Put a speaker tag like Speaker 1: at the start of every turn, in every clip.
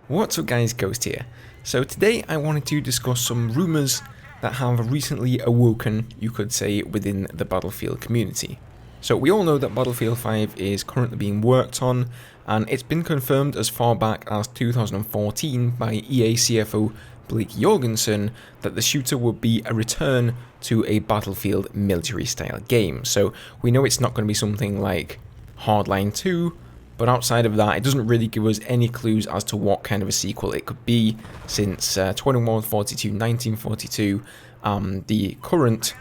Speaker 1: What's up guys, Ghost here. So today I wanted to discuss some rumours that have recently awoken, you could say, within the Battlefield community. So we all know that Battlefield 5 is currently being worked on, and it's been confirmed as far back as 2014 by EA CFO Blake Jorgensen that the shooter would be a return to a Battlefield military style game. So we know it's not going to be something like Hardline 2, but outside of that, it doesn't really give us any clues as to what kind of a sequel it could be, since 2142, 1942, the current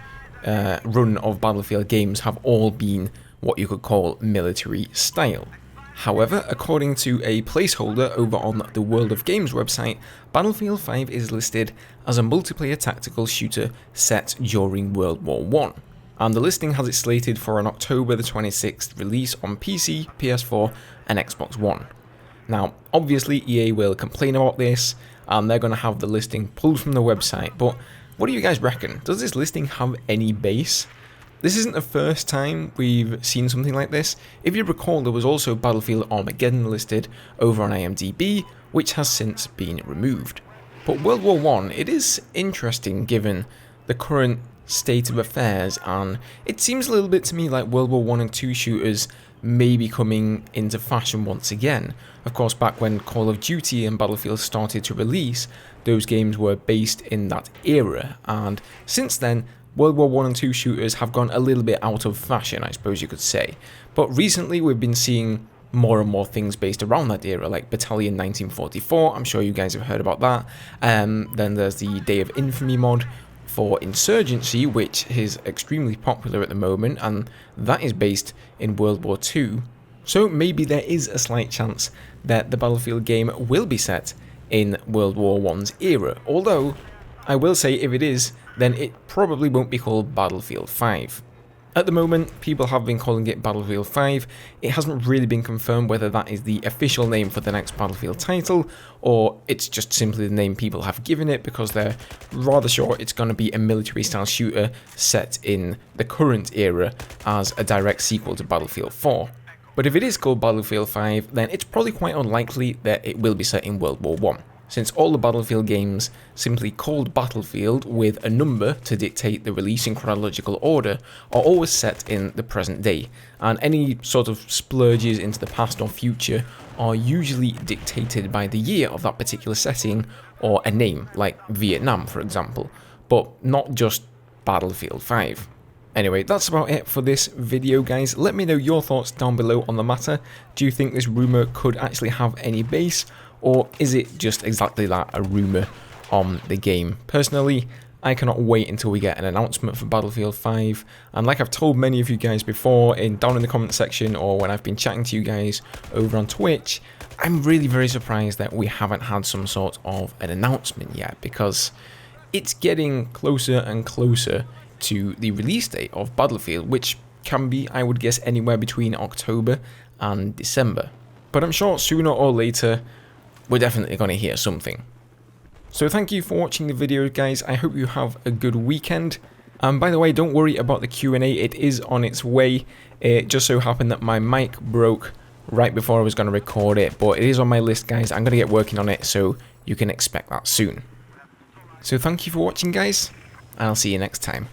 Speaker 1: run of Battlefield games have all been what you could call military style. However, according to a placeholder over on the World of Games website, Battlefield 5 is listed as a multiplayer tactical shooter set during World War I. And the listing has it slated for an October the 26th release on PC, PS4 and Xbox One. Now, obviously EA will complain about this and they're going to have the listing pulled from the website, but what do you guys reckon? Does this listing have any base? This isn't the first time we've seen something like this. If you recall, there was also Battlefield Armageddon listed over on IMDb, which has since been removed. But World War I, it is interesting given the current state of affairs, and it seems a little bit to me like World War 1 and 2 shooters may be coming into fashion once again. Of course, back when Call of Duty and Battlefield started to release, those games were based in that era, and since then World War 1 and 2 shooters have gone a little bit out of fashion, I suppose you could say. But recently we've been seeing more and more things based around that era, like Battalion 1944, I'm sure you guys have heard about that. Then there's the Day of Infamy mod for Insurgency, which is extremely popular at the moment, and that is based in World War II. So maybe there is a slight chance that the Battlefield game will be set in World War I's era, although I will say if it is, then it probably won't be called Battlefield 5. At the moment, people have been calling it Battlefield 5. It hasn't really been confirmed whether that is the official name for the next Battlefield title, or it's just simply the name people have given it because they're rather sure it's going to be a military-style shooter set in the current era as a direct sequel to Battlefield 4. But if it is called Battlefield 5, then it's probably quite unlikely that it will be set in World War I, since all the Battlefield games simply called Battlefield with a number to dictate the release in chronological order are always set in the present day, and any sort of splurges into the past or future are usually dictated by the year of that particular setting or a name, like Vietnam for example, but not just Battlefield 5. Anyway, that's about it for this video, guys. Let me know your thoughts down below on the matter. Do you think this rumour could actually have any base, or is it just exactly that, a rumour on the game? Personally, I cannot wait until we get an announcement for Battlefield 5, and like I've told many of you guys before, down in the comment section or when I've been chatting to you guys over on Twitch, I'm really very surprised that we haven't had some sort of an announcement yet, because it's getting closer and closer to the release date of Battlefield, which can be, I would guess, anywhere between October and December. But I'm sure sooner or later we're definitely going to hear something. So thank you for watching the video, guys. I hope you have a good weekend. And by the way, don't worry about the Q&A, it is on its way. It just so happened that my mic broke right before I was going to record it, but it is on my list, guys. I'm going to get working on it, so you can expect that soon. So thank you for watching, guys, and I'll see you next time.